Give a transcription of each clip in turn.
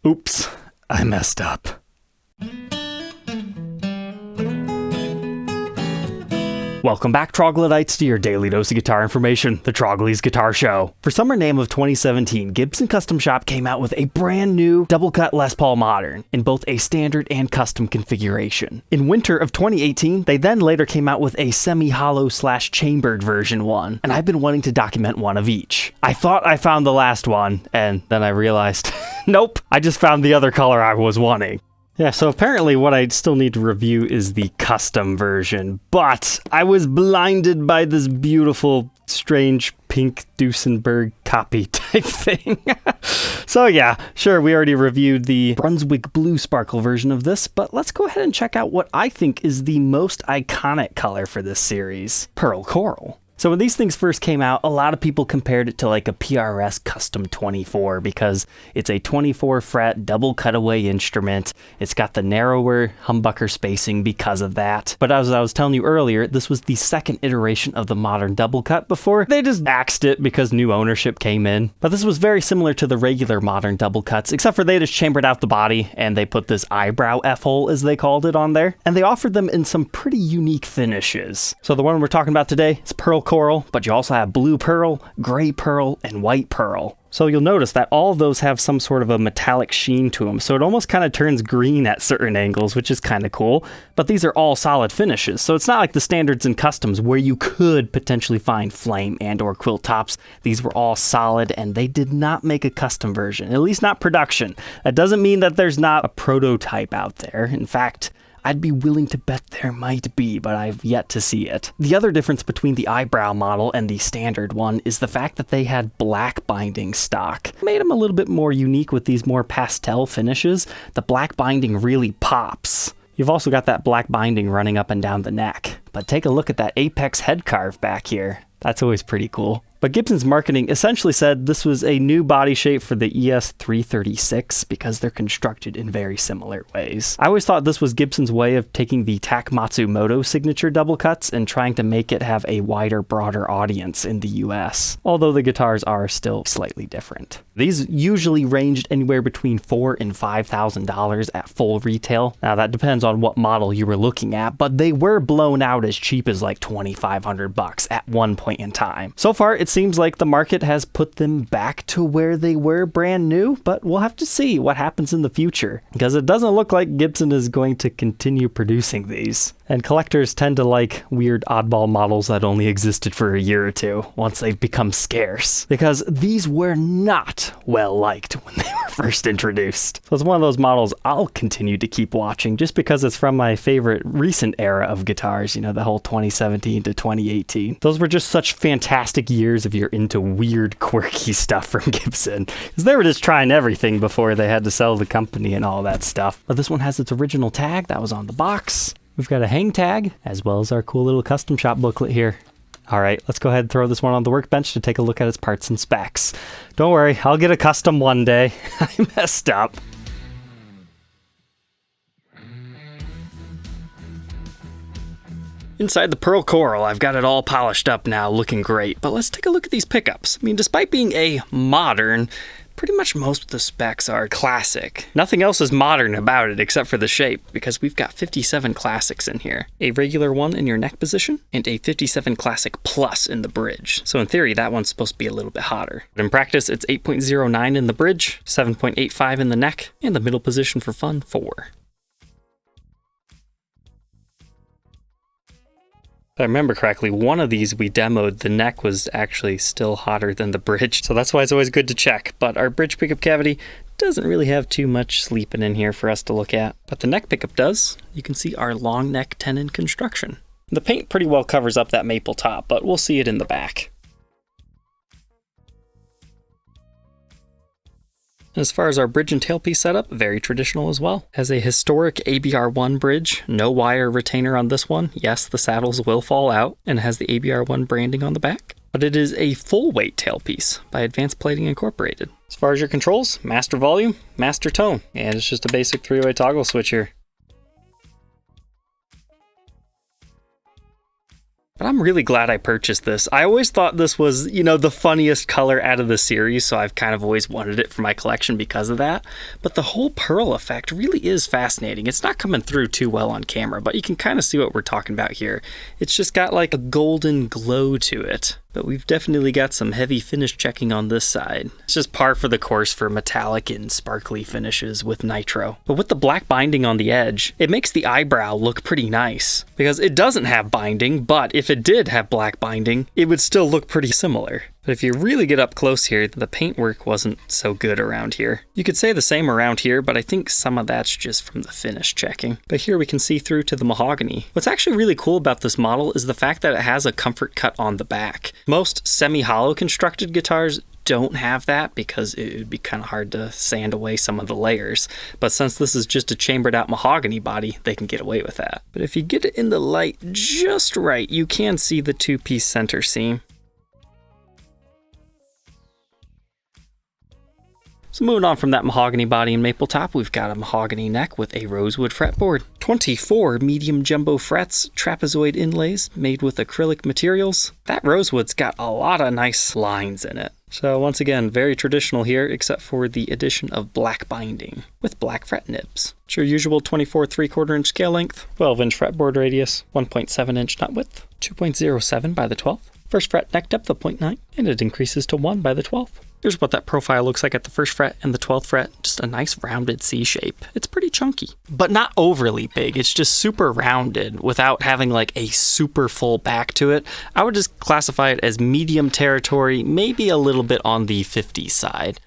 Oops, I messed up. Welcome back, Troglodytes, to your daily dose of guitar information, the Trogly's Guitar Show. For Summer NAMM of 2017, Gibson Custom Shop came out with a brand new double cut Les Paul Modern in both a standard and custom configuration. In winter of 2018, they then later came out with a semi-hollow / chambered version 1, and I've been wanting to document one of each. I thought I found the last one, and then I realized, nope, I just found the other color I was wanting. Yeah, so apparently what I still need to review is the custom version, but I was blinded by this beautiful, strange pink Duesenberg copy type thing. So yeah, sure, we already reviewed the Brunswick Blue Sparkle version of this, but let's go ahead and check out what I think is the most iconic color for this series, Pearl Coral. So when these things first came out, a lot of people compared it to like a PRS Custom 24 because it's a 24 fret double cutaway instrument. It's got the narrower humbucker spacing because of that. But as I was telling you earlier, this was the second iteration of the Modern Double Cut before they just axed it because new ownership came in. But this was very similar to the regular Modern Double Cuts, except for they just chambered out the body and they put this eyebrow F-hole, as they called it, on there. And they offered them in some pretty unique finishes. So the one we're talking about today is Pearl Coral, but you also have blue pearl, gray pearl, and white pearl. So you'll notice that all of those have some sort of a metallic sheen to them, so it almost kind of turns green at certain angles, which is kind of cool. But these are all solid finishes, so it's not like the standards and customs where you could potentially find flame and or quilt tops. These were all solid, and they did not make a custom version, at least not production. That doesn't mean that there's not a prototype out there. In fact, I'd be willing to bet there might be, but I've yet to see it. The other difference between the eyebrow model and the standard one is the fact that they had black binding stock. Made them a little bit more unique with these more pastel finishes. The black binding really pops. You've also got that black binding running up and down the neck. But take a look at that apex head carve back here. That's always pretty cool. But Gibson's marketing essentially said this was a new body shape for the ES336 because they're constructed in very similar ways. I always thought this was Gibson's way of taking the Takamatsu Moto signature double cuts and trying to make it have a wider, broader audience in the US, although the guitars are still slightly different. These usually ranged anywhere between $4,000 and $5,000 at full retail. Now that depends on what model you were looking at, but they were blown out as cheap as like $2,500 at one point in time. So far, it seems like the market has put them back to where they were brand new, but we'll have to see what happens in the future, because it doesn't look like Gibson is going to continue producing these. And collectors tend to like weird oddball models that only existed for a year or two once they've become scarce, because these were not well liked when they were first introduced. So it's one of those models I'll continue to keep watching just because it's from my favorite recent era of guitars, you know, the whole 2017 to 2018. Those were just such fantastic years if you're into weird, quirky stuff from Gibson, because they were just trying everything before they had to sell the company and all that stuff. But this one has its original tag that was on the box. We've got a hang tag, as well as our cool little custom shop booklet here. All right, let's go ahead and throw this one on the workbench to take a look at its parts and specs. Don't worry, I'll get a custom one day. I messed up. Inside the Pearl Coral, I've got it all polished up now, looking great. But let's take a look at these pickups. I mean, despite being a modern, pretty much most of the specs are classic. Nothing else is modern about it except for the shape, because we've got 57 classics in here. A regular one in your neck position, and a 57 classic plus in the bridge. So in theory, that one's supposed to be a little bit hotter. But in practice, it's 8.09 in the bridge, 7.85 in the neck, and the middle position for fun, 4. If I remember correctly, one of these we demoed, the neck was actually still hotter than the bridge, so that's why it's always good to check. But our bridge pickup cavity doesn't really have too much sleeping in here for us to look at. But the neck pickup does. You can see our long neck tenon construction. The paint pretty well covers up that maple top, but we'll see it in the back. As far as our bridge and tailpiece setup, very traditional as well. Has a historic ABR1 bridge, no wire retainer on this one. Yes, the saddles will fall out, and has the ABR1 branding on the back. But it is a full weight tailpiece by Advanced Plating Incorporated. As far as your controls, master volume, master tone, and it's just a basic 3-way toggle switch here. But I'm really glad I purchased this. I always thought this was, the funniest color out of the series, so I've kind of always wanted it for my collection because of that. But the whole pearl effect really is fascinating. It's not coming through too well on camera, but you can kind of see what we're talking about here. It's just got like a golden glow to it. But we've definitely got some heavy finish checking on this side. It's just par for the course for metallic and sparkly finishes with nitro. But with the black binding on the edge, it makes the eyebrow look pretty nice. Because it doesn't have binding, but if it did have black binding, it would still look pretty similar. But if you really get up close here, the paintwork wasn't so good around here. You could say the same around here, but I think some of that's just from the finish checking. But here we can see through to the mahogany. What's actually really cool about this model is the fact that it has a comfort cut on the back. Most semi-hollow constructed guitars don't have that because it would be kind of hard to sand away some of the layers. But since this is just a chambered out mahogany body, they can get away with that. But if you get it in the light just right, you can see the two-piece center seam. So moving on from that mahogany body and maple top, we've got a mahogany neck with a rosewood fretboard. 24 medium jumbo frets, trapezoid inlays made with acrylic materials. That rosewood's got a lot of nice lines in it. So once again, very traditional here, except for the addition of black binding with black fret nibs. It's your usual 24 3/4 inch scale length, 12 inch fretboard radius, 1.7 inch nut width, 2.07 by the 12th. First fret neck depth of 0.9, and it increases to 1 by the 12th. Here's what that profile looks like at the first fret and the 12th fret. Just a nice rounded C shape. It's pretty chunky, but not overly big. It's just super rounded without having like a super full back to it. I would just classify it as medium territory, maybe a little bit on the 50 side.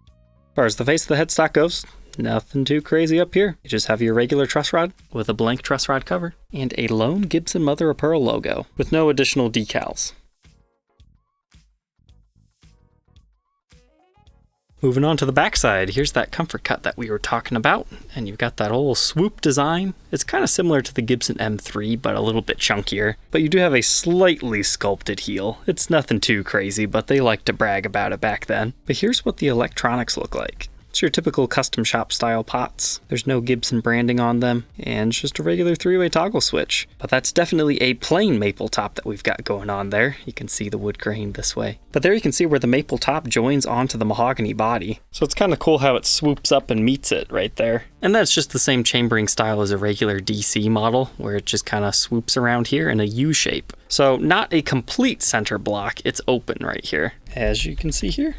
As far as the face of the headstock goes, nothing too crazy up here. You just have your regular truss rod with a blank truss rod cover and a lone Gibson mother of pearl logo with no additional decals. Moving on to the backside, here's that comfort cut that we were talking about, and you've got that whole swoop design. It's kind of similar to the Gibson M3, but a little bit chunkier. But you do have a slightly sculpted heel. It's nothing too crazy, but they like to brag about it back then. But here's what the electronics look like. It's your typical custom shop style pots. There's no Gibson branding on them, and it's just a regular 3-way toggle switch. But that's definitely a plain maple top that we've got going on there. You can see the wood grain this way. But there you can see where the maple top joins onto the mahogany body. So it's kind of cool how it swoops up and meets it right there. And that's just the same chambering style as a regular DC model, where it just kind of swoops around here in a U shape. So not a complete center block, it's open right here, as you can see here.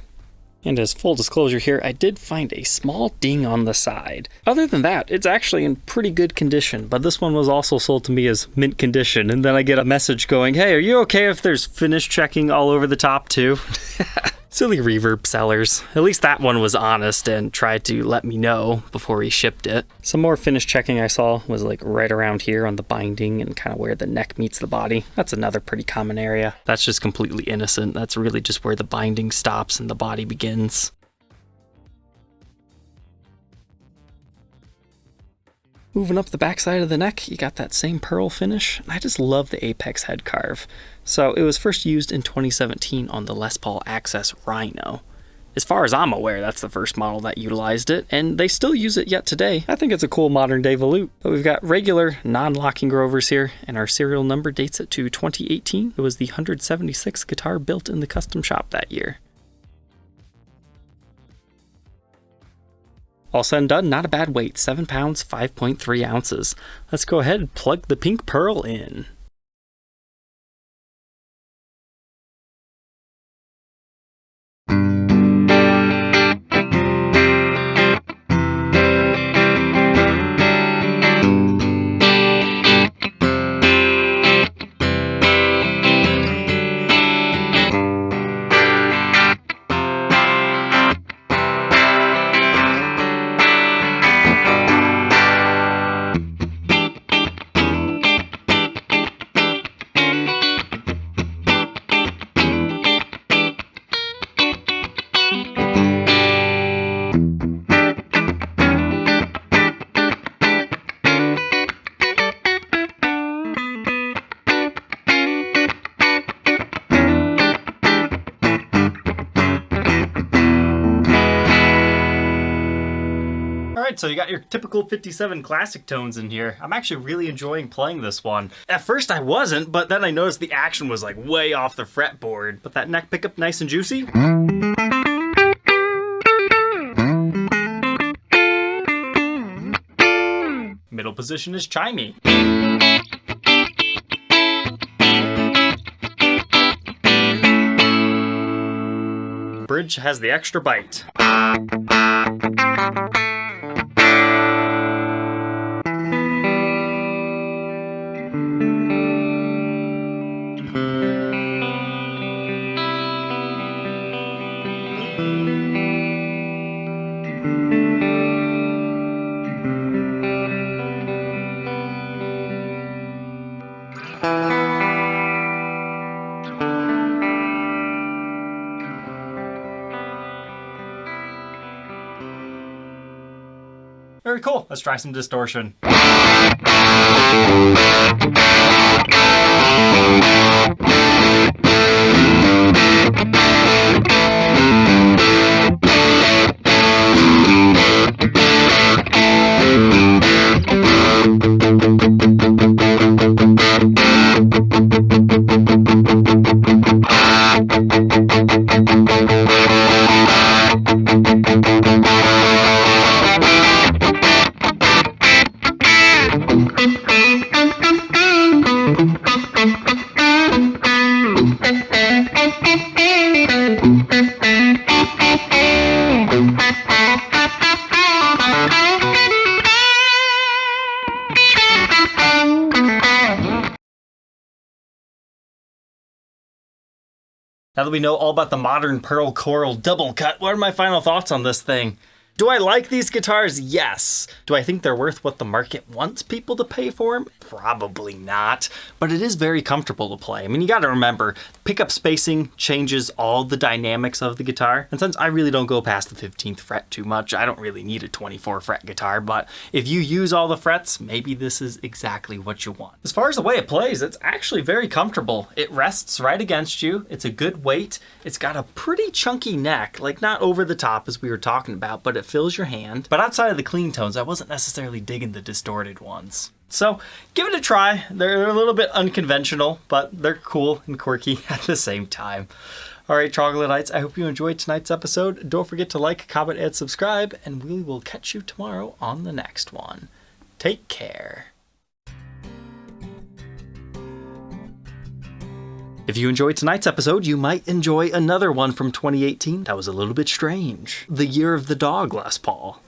And as full disclosure here, I did find a small ding on the side. Other than that, it's actually in pretty good condition, but this one was also sold to me as mint condition, and then I get a message going, hey, are you okay if there's finish checking all over the top too? Silly reverb sellers. At least that one was honest and tried to let me know before he shipped it. Some more finish checking I saw was like right around here on the binding and kind of where the neck meets the body. That's another pretty common area. That's just completely innocent. That's really just where the binding stops and the body begins. Moving up the backside of the neck, you got that same pearl finish. I just love the apex head carve. So it was first used in 2017 on the Les Paul Access Rhino. As far as I'm aware, that's the first model that utilized it, and they still use it yet today. I think it's a cool modern day volute. But we've got regular non-locking Grovers here, and our serial number dates it to 2018. It was the 176th guitar built in the custom shop that year. All said and done, not a bad weight, 7 pounds, 5.3 ounces. Let's go ahead and plug the pink pearl in. Alright, so you got your typical 57 classic tones in here. I'm actually really enjoying playing this one. At first I wasn't, but then I noticed the action was like way off the fretboard. But that neck pickup nice and juicy. Middle position is chimey. Bridge has the extra bite. Very cool. Let's try some distortion. Now that we know all about the modern pearl coral double cut, what are my final thoughts on this thing? Do I like these guitars? Yes. Do I think they're worth what the market wants people to pay for them? Probably not, but it is very comfortable to play. I mean, you gotta remember, pickup spacing changes all the dynamics of the guitar, and since I really don't go past the 15th fret too much, I don't really need a 24 fret guitar, but if you use all the frets, maybe this is exactly what you want. As far as the way it plays, it's actually very comfortable. It rests right against you, it's a good weight, it's got a pretty chunky neck, like not over the top as we were talking about, but it fills your hand. But outside of the clean tones, I wasn't necessarily digging the distorted ones. So give it a try. They're a little bit unconventional, but they're cool and quirky at the same time. All right, Troglodytes, I hope you enjoyed tonight's episode. Don't forget to like, comment, and subscribe, and we will catch you tomorrow on the next one. Take care. If you enjoyed tonight's episode, you might enjoy another one from 2018 that was a little bit strange. The Year of the Dog Les Paul.